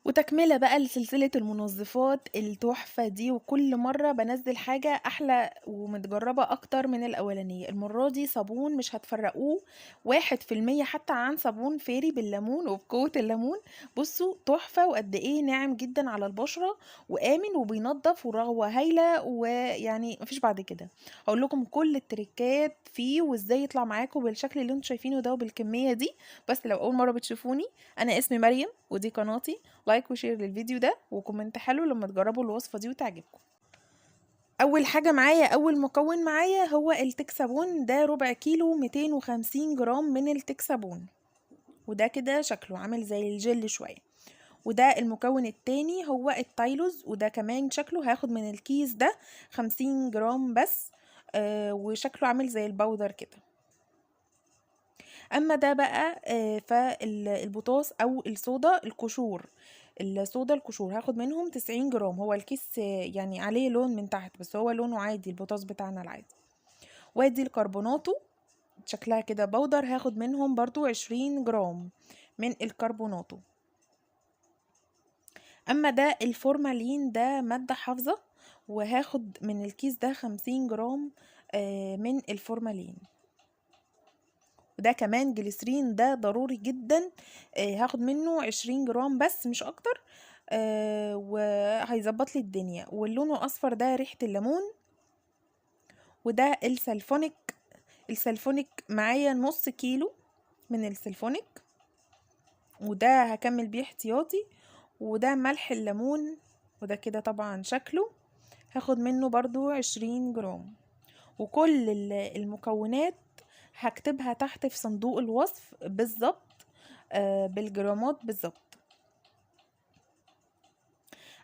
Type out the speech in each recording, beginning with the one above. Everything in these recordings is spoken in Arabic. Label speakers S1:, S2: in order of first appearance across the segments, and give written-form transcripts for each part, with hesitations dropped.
S1: وتكملة بقى لسلسلة المنظفات التحفة دي، وكل مرة بانزّل حاجة أحلى ومتجربة أكتر من الأولانية. المرة دي صابون مش هتفرّقوه 1% حتى عن صابون فيري بالليمون وبقوة الليمون. بُصّوا تحفة وقد إيه ناعم جدًا على البشرة وآمن وبينضّف ورغوة هايلة، ويعني ما فيش بعد كده. هاقول لكم كل التريكات فيه وإزاي يطلع معاكم بالشكل اللي أنتم شايفينه ده وبالكمية دي. بس لو أول مرة بتشوفوني، أنا اسمي مريم ودي قناتي. لايك وشير للفيديو ده وكومنت حلو لما تجربوا الوصفة دي وتعجبكم. أول حاجة معايا، أول مكون معايا هو التكسابون، ده ربع كيلو 250 جرام من التكسابون، وده كده شكله عامل زي الجل شوية. وده المكون التاني هو التايلوز، وده كمان شكله هاخد من الكيس ده 50 جرام بس. وشكله عامل زي البودر كده. أما ده بقى فالبوتاص أو الصودا القشور. الصودا القشور هاخد منهم 90 جرام. هو الكيس يعني عليه لون من تحت، بس هو لونه عادي البوتاص بتاعنا العادي. وادي الكربوناتو شكلها كده بودر، هاخد منهم برضو 20 جرام من الكربوناتو. أما ده الفورمالين، ده مادة حافظة، وهاخد من الكيس ده 50 جرام من الفورمالين. وده كمان جليسرين، ده ضروري جدا، هاخد منه 20 جرام بس مش اكتر. وهيظبط لي الدنيا. واللون الاصفر ده ريحة الليمون. وده السلفونيك. السلفونيك معايا نص كيلو من السلفونيك، وده هكمل بيه احتياطي. وده ملح الليمون، وده كده طبعا شكله هاخد منه برضو 20 جرام. وكل المكونات هكتبها تحت في صندوق الوصف بالظبط، بالجرامات بالظبط.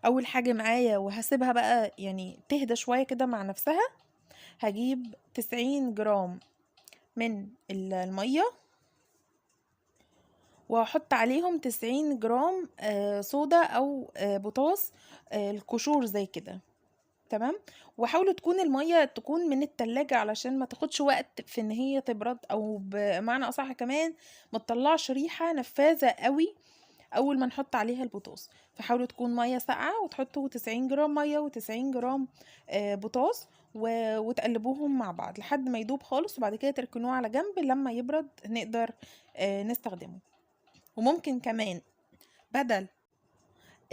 S1: اول حاجة معايا وهسيبها بقى يعني تهدى شوية كده مع نفسها، هجيب 90 جرام من المية، وهحط عليهم 90 جرام صودا او بوتاص القشور زي كده. تمام. وحاولوا تكون المية تكون من التلاجة علشان ما تاخدش وقت في ان هي تبرد، او بمعنى اصح كمان ما تطلعش ريحة نفاذة قوي اول ما نحط عليها البوتاص. فحاولوا تكون مية ساقعة وتحطوا 90 جرام مية و90 جرام بوتاص، وتقلبوهم مع بعض لحد ما يدوب خالص، وبعد كده تركنوه على جنب لما يبرد نقدر نستخدمه. وممكن كمان بدل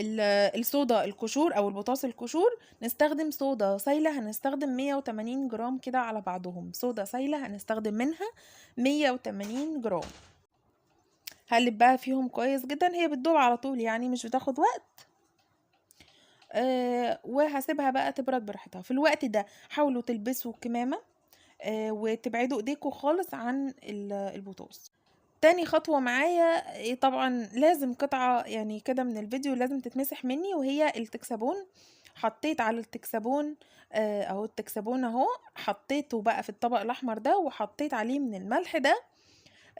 S1: الصودا القشور او البوتاص القشور نستخدم صودا سايلة. هنستخدم 180 جرام كده على بعضهم. صودا سايلة هنستخدم منها 180 جرام. هقلب بقى فيهم كويس جدا، هي بتدوب على طول يعني مش بتاخد وقت. وهسيبها بقى تبرد براحتها. في الوقت ده حاولوا تلبسوا كمامة وتبعدوا ايديكوا خالص عن البوتاص. تاني خطوة معايا طبعا لازم قطعة يعني كده من الفيديو لازم تتمسح مني، وهي التكسابون. حطيت على التكسابون اهو، التكسابون اهو حطيته بقى في الطبق الاحمر ده، وحطيت عليه من الملح ده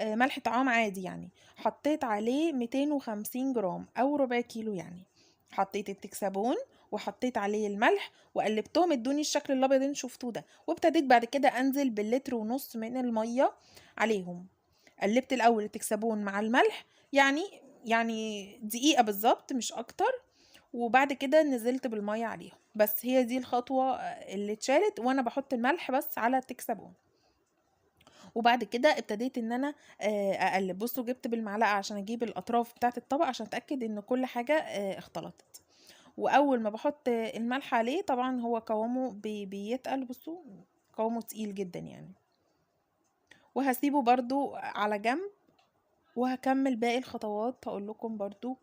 S1: ملح طعام عادي يعني. حطيت عليه 250 جرام او ربع كيلو يعني. حطيت التكسابون وحطيت عليه الملح وقلبتهم، ادوني الشكل الابيض اللي شفتوه ده. وابتديت بعد كده انزل باللتر ونص من المية عليهم. قلبت الاول التكسبون مع الملح يعني دقيقة بالظبط مش اكتر، وبعد كده نزلت بالمية عليهم. بس هي دي الخطوة اللي اتشالت، وانا بحط الملح بس على التكسبون. وبعد كده ابتديت ان انا اقلب. بصوا جبت بالمعلقة عشان اجيب الاطراف بتاعت الطبق عشان اتأكد ان كل حاجة اختلطت. واول ما بحط الملح عليه طبعا هو قوامه بيتقل. بصوا قوامه تقيل جدا يعني. وهسيبه برضو على جنب، وهكمل باقي الخطوات هقول لكم برضو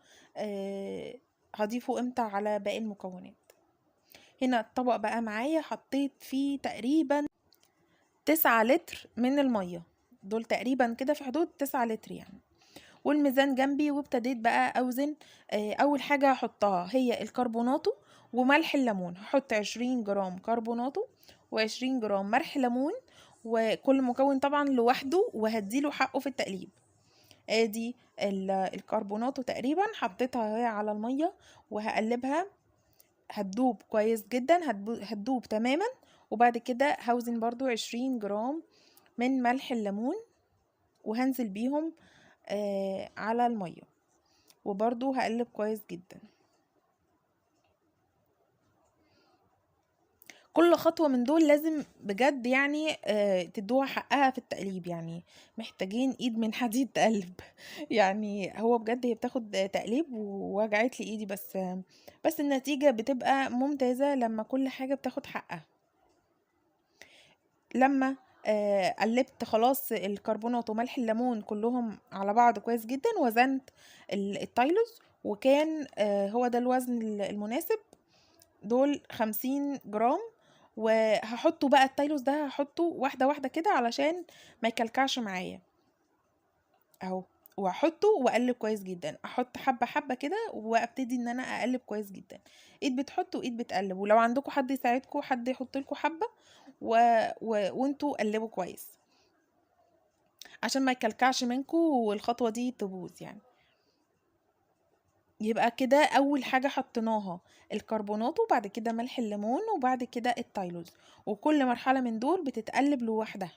S1: هضيفه امتى على باقي المكونات. هنا الطبق بقى معايا حطيت فيه تقريبا 9 لتر من المية. دول تقريبا كده في حدود 9 لتر يعني. والميزان جنبي، وابتديت بقى اوزن. اول حاجة هحطها هي الكربوناتو وملح الليمون. هحط 20 جرام كربوناتو و20 جرام ملح ليمون، وكل مكون طبعا لوحده وهديله حقه في التقليب. ادي الكربوناتو تقريبا حطيتها اهي على المية وهقلبها. هتدوب كويس جدا، هتدوب تماما. وبعد كده هوزن برضو 20 جرام من ملح الليمون وهنزل بيهم على المية. وبرضو هقلب كويس جدا. كل خطوة من دول لازم بجد يعني تدوها حقها في التقليب، يعني محتاجين ايد من حديد تقلب يعني هو بجد هي بتاخد تقليب ووجعت لي ايدي، بس النتيجة بتبقى ممتازة لما كل حاجة بتاخد حقها. لما قلبت خلاص الكربونات وملح الليمون كلهم على بعض كويس جدا، وزنت التايلوز وكان هو ده الوزن المناسب، دول 50 جرام. وهحطه بقى التايلوز ده هحطه واحدة واحدة كده علشان ما يكلكعش معايا اهو، واحطه واقلب كويس جدا، احط حبة حبة كده وابتدي ان انا اقلب كويس جدا، ايد بتحط وايد بتقلب، ولو عندكم حد يساعدكم حد يحط لكم حبة وانتوا قلبوا كويس عشان ما يكلكعش منكم والخطوة دي تبوظ يعني. يبقى كده اول حاجة حطيناها الكربونات، وبعد كده ملح الليمون، وبعد كده التايلوز، وكل مرحلة من دول بتتقلب لوحدها.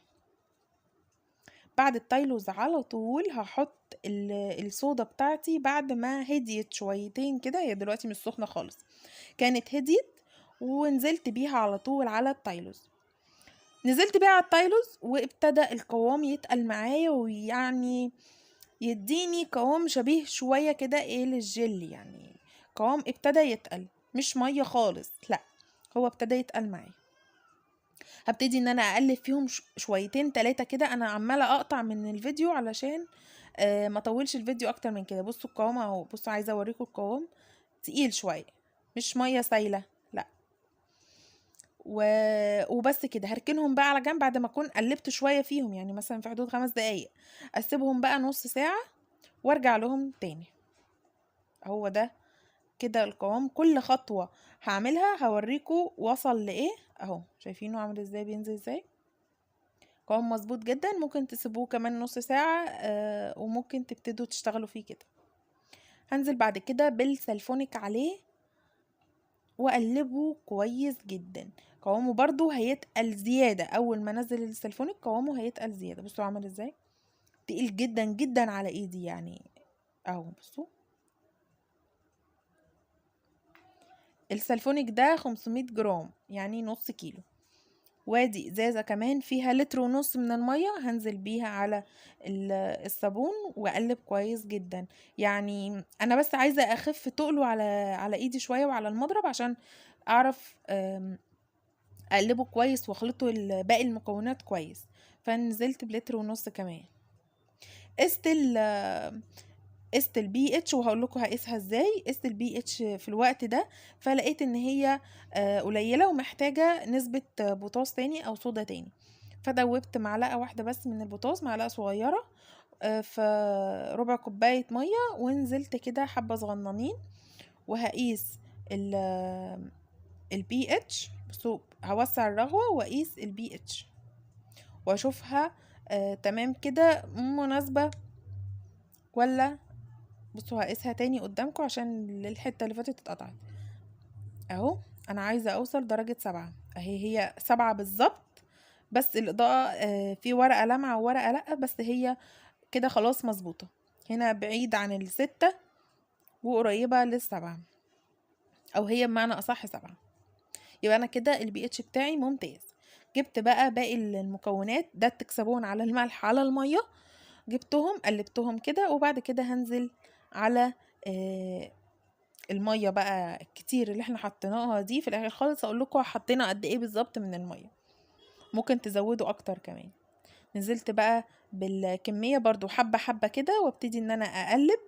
S1: بعد التايلوز على طول هحط الصودا بتاعتي بعد ما هديت شويتين كده، هي دلوقتي مش سخنة خالص، كانت هديت ونزلت بيها على طول على التايلوز. نزلت بيها على التايلوز وابتدى القوام يتقل معايا، ويعني يديني قوام شبيه شوية كده ايه للجل، يعني قوام ابتدى يتقل، مش مية خالص، لا هو ابتدى يتقل معايا. هبتدي ان انا اقلب فيهم شويتين 3 كده، انا عمالة اقطع من الفيديو علشان ما اطولش الفيديو اكتر من كده. بصوا القوام اهو، بصوا عايزة اوريكم القوام تقيل شوية، مش مية سايلة لا. وبس كده هركنهم بقى على جنب بعد ما اكون قلبت شوية فيهم، يعني مثلا في حدود 5 دقايق، اسيبهم بقى نص ساعة وارجع لهم تاني. هو ده كده القوام، كل خطوة هعملها هوريكم وصل لايه اهو، شايفينه عامل ازاي، بينزل ازاي، قوام مظبوط جدا. ممكن تسيبوه كمان نص ساعة وممكن تبتدوا تشتغلوا فيه كده. هنزل بعد كده بالسلفونيك عليه واقلبه كويس جدا، قوامه برضو هيتقل زيادة، اول ما انزل السلفونيك قوامه هيتقل زيادة. بصوا عامل ازاي، تقيل جدا جدا على ايدي يعني اهو. بصوا السلفونيك ده 500 جرام يعني نص كيلو، وادي ازازة كمان فيها لتر ونص من المية هنزل بيها على الصابون واقلب كويس جدا. يعني انا بس عايزة اخف تقله على ايدي شوية وعلى المضرب عشان اعرف اقلبه كويس واخلطه باقي المكونات كويس، فنزلت بلتر ونص كمان. قست قست البي اتش، وهقول لكم هقيسها ازاي. قست البي اتش في الوقت ده فلقيت ان هي قليله ومحتاجه نسبه بوتاص تاني او صودا تاني، فدوبت معلقه واحده بس من البوتاص، معلقه صغيره في ربع كوبايه ميه، ونزلت كده حبه صغننين. وهقيس البي اتش، بصوا هوسع الرغوه واقيس البي اتش واشوفها تمام كده مناسبه ولا. بصوا هقيسها تاني قدامكم عشان الحته اللي فاتت اتقطعت اهو. انا عايزه اوصل درجه 7 اهي، هي 7 بالظبط، بس الاضاءه في ورقه لامعه وورقه لا، بس هي كده خلاص مظبوطه، هنا بعيد عن ال6 وقريبه لل7، او هي بمعنى اصح 7. يبقى انا كده البي اتش بتاعي ممتاز. جبت بقى باقي المكونات، ده التكسبون على الملح على الميه، جبتهم قلبتهم كده، وبعد كده هنزل على الميه بقى الكتير اللي احنا حطيناها دي. في الاخر خالص اقول لكم حطينا قد ايه بالظبط من الميه، ممكن تزودوا اكتر كمان. نزلت بقى بالكميه برضو حبه حبه كده، وابتدي ان انا اقلب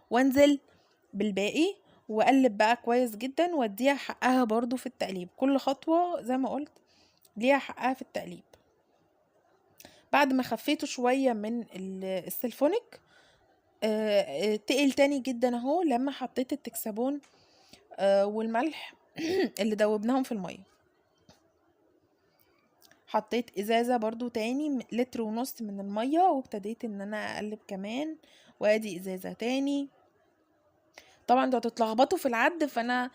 S1: وانزل بالباقي واقلب بقى كويس جدا، واديها حقها برضو في التقليب، كل خطوه زي ما قلت ليها حقها في التقليب. بعد ما خفيته شويه من السلفونيك تقل تاني جدا اهو، لما حطيت التكسبون والملح اللي دوبناهم في المية. حطيت ازازة برضو تاني لتر ونص من المية، وابتديت ان انا اقلب كمان، وادي ازازة تاني. طبعا انتوا هتتلخبطوا في العد، فانا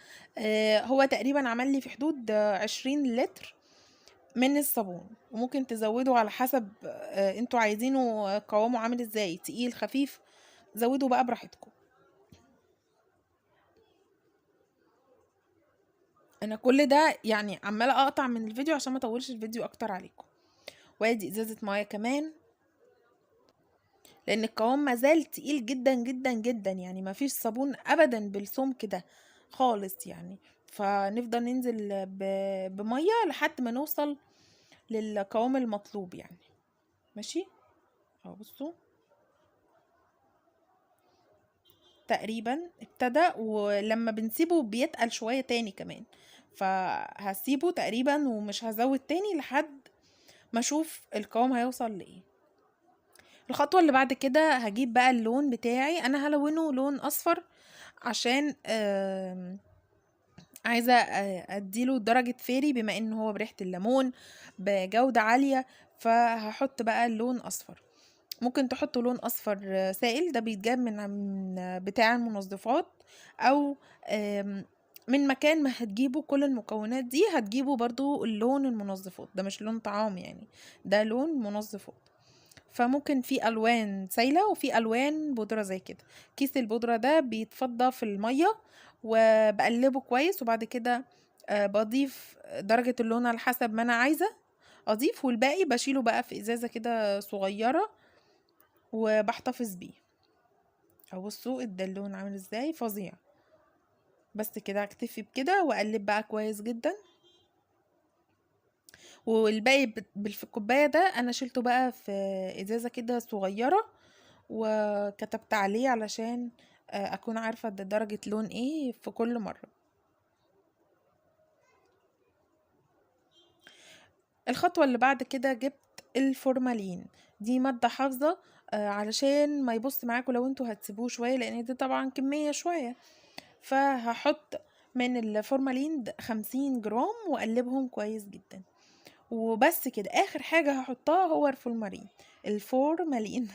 S1: هو تقريبا عمل لي في حدود 20 لتر من الصابون، وممكن تزودوا على حسب انتوا عايزينه قوامه عامل ازاي، تقيل خفيف، زودوا بقى براحتكم. انا كل ده يعني عماله اقطع من الفيديو عشان ما اطولش الفيديو اكتر عليكم. وادي ازازه ميه كمان، لان القوام مازال تقيل جدا جدا جدا، يعني ما فيش صابون ابدا بالسمك ده خالص يعني. فنفضل ننزل بميه لحد ما نوصل للقوام المطلوب يعني. ماشي اهو بصوا تقريبا ابتدى، ولما بنسيبه بيتقل شويه تاني كمان، فهسيبه تقريبا ومش هزود تاني لحد ما اشوف القوام هيوصل لايه. الخطوة اللي بعد كده هجيب بقى اللون بتاعي، انا هلونه لون اصفر عشان عايزة اديله درجة فيري، بما ان هو بريحة الليمون بجودة عالية، فهحط بقى اللون اصفر. ممكن تحطوا لون اصفر سائل، ده بيتجاب من بتاع المنظفات، او من مكان ما هتجيبوا كل المكونات دي هتجيبوا برضو اللون المنظفات ده، مش لون طعام يعني، ده لون منظفات. فممكن في الوان سايله وفي الوان بودره زي كده. كيس البودره ده بيتفضى في الميه وبقلبه كويس، وبعد كده بضيف درجه اللون على حسب ما انا عايزه اضيف، والباقي بشيله بقى في ازازه كده صغيره وبحتفظ بيه. اهو بصوا ادى اللون عامل ازاي فظيع. بس كده اكتفي بكده واقلب بقى كويس جدا. والباقي في الكوبايه ده انا شلته بقى في ازازه كده صغيره، وكتبت عليه علشان اكون عارفة ده درجة لون ايه في كل مرة. الخطوة اللي بعد كده جبت الفورمالين، دي مادة حافظة علشان ما يبص معاكم لو انتوا هتسيبوه شوية، لان دي طبعا كمية شوية. فهحط من الفورمالين 50 جرام واقلبهم كويس جدا. وبس كده، اخر حاجة هحطها هو الفورمالين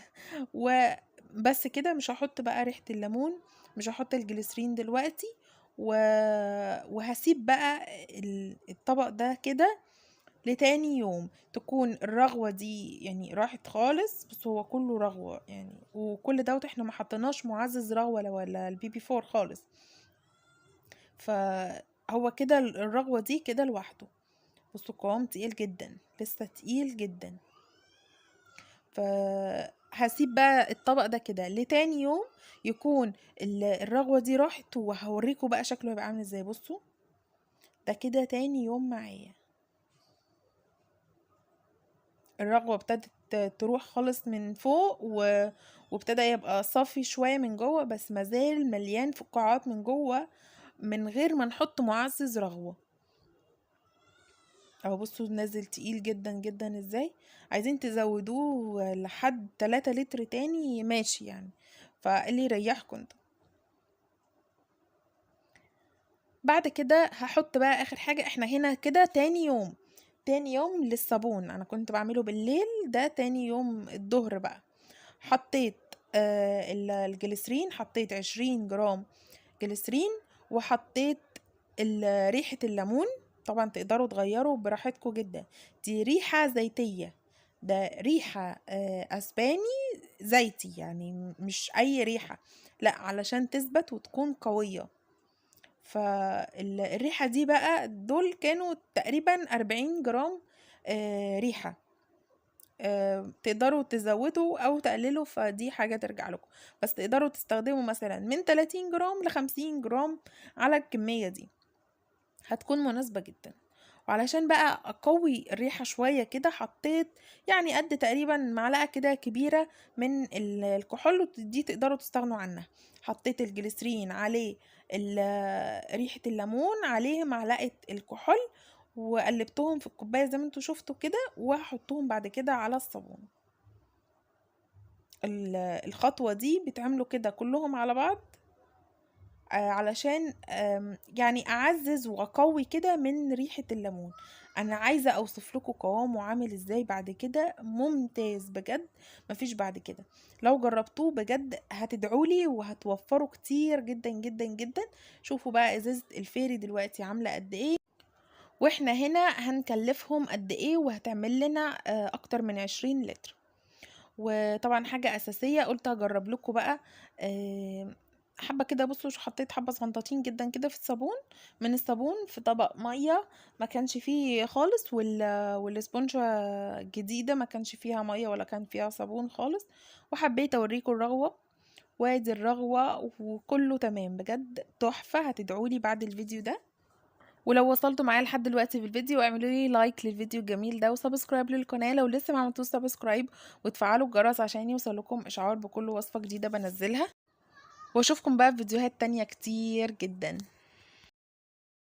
S1: وبس كده. مش هحط بقى ريحة الليمون، مش هحط الجليسرين دلوقتي. و... وهسيب بقى الطبق ده كده لتاني يوم، تكون الرغوة دي يعني راحت خالص. بس هو كله رغوة يعني، وكل دوت احنا ما حطيناش معزز رغوة ولا البي بي 4 خالص. فهو كده الرغوة دي كده لوحده. بصوا القوام تقيل جدا، لسه تقيل جدا. فهسيب بقى الطبق ده كده لتاني يوم يكون الرغوة دي راحت، وهوريكم بقى شكله هيبقى عامل ازاي. بصوا ده كده تاني يوم معايا، الرغوة ابتدت تروح خالص من فوق وابتدى يبقى صافي شوية من جوه، بس مازال مليان فقاعات من جوه من غير ما نحط معزز رغوة. اهو بصوا نازل تقيل جدا جدا ازاي. عايزين تزودوه لحد 3 لتر تاني ماشي يعني، فاللي يريحكم انتوا. بعد كده هحط بقى اخر حاجة، احنا هنا كده تاني يوم للصابون، انا كنت بعمله بالليل، ده تاني يوم الظهر بقى. حطيت الجليسرين، حطيت 20 جرام جليسرين، وحطيت ريحة الليمون. طبعا تقدروا تغيروا براحتكم جدا، دي ريحة زيتية، ده ريحة اسباني زيتي يعني، مش اي ريحة، لا علشان تثبت وتكون قوية. فالريحة دي بقى دول كانوا تقريبا 40 جرام ريحة. تقدروا تزودوا او تقللوا، فدي حاجة ترجع لكم، بس تقدروا تستخدموا مثلا من 30 جرام ل 50 جرام على الكمية دي، هتكون مناسبة جدا. وعلشان بقى اقوي الريحة شوية كده، حطيت يعني قد تقريبا معلقة كده كبيرة من الكحول، دي تقدروا تستغنوا عنها. حطيت الجليسرين عليه ريحة الليمون، عليه معلقة الكحول، وقلبتهم في الكوباية زي ما انتوا شفتوا كده، وهحطهم بعد كده على الصابون. الخطوة دي بتعملوا كده كلهم على بعض علشان يعني اعزز واقوي كده من ريحة الليمون. انا عايزة اوصف لكم قوامه عامل ازاي بعد كده، ممتاز بجد، مفيش بعد كده. لو جربتوه بجد هتدعولي وهتوفروا كتير جدا جدا جدا. شوفوا بقى ازازة الفيري دلوقتي عاملة قد ايه، واحنا هنا هنكلفهم قد ايه، وهتعمل لنا اكتر من 20 لتر. وطبعا حاجة اساسية قلت هجرب لكم بقى حبة كده بصوا، حطيت حبة صغنطاطين جدا كده في الصابون، من الصابون في طبق مية ما كانش فيه خالص، والاسبونجة جديدة ما كانش فيها مية ولا كان فيها صابون خالص. وحبيت اوريكم الرغوة، وادي الرغوة وكله تمام بجد تحفة. هتدعولي بعد الفيديو ده، ولو وصلتوا معايا لحد دلوقتي في الفيديو اعملوا لي لايك للفيديو الجميل ده، وسبسكرايب للقناة لو لسه ما عملتوش سبسكرايب، وتفعلوا الجرس عشان يوصلكم اشعار بكل وصفة جديدة بنزلها. واشوفكم بقى في فيديوهات تانية كتير جدا.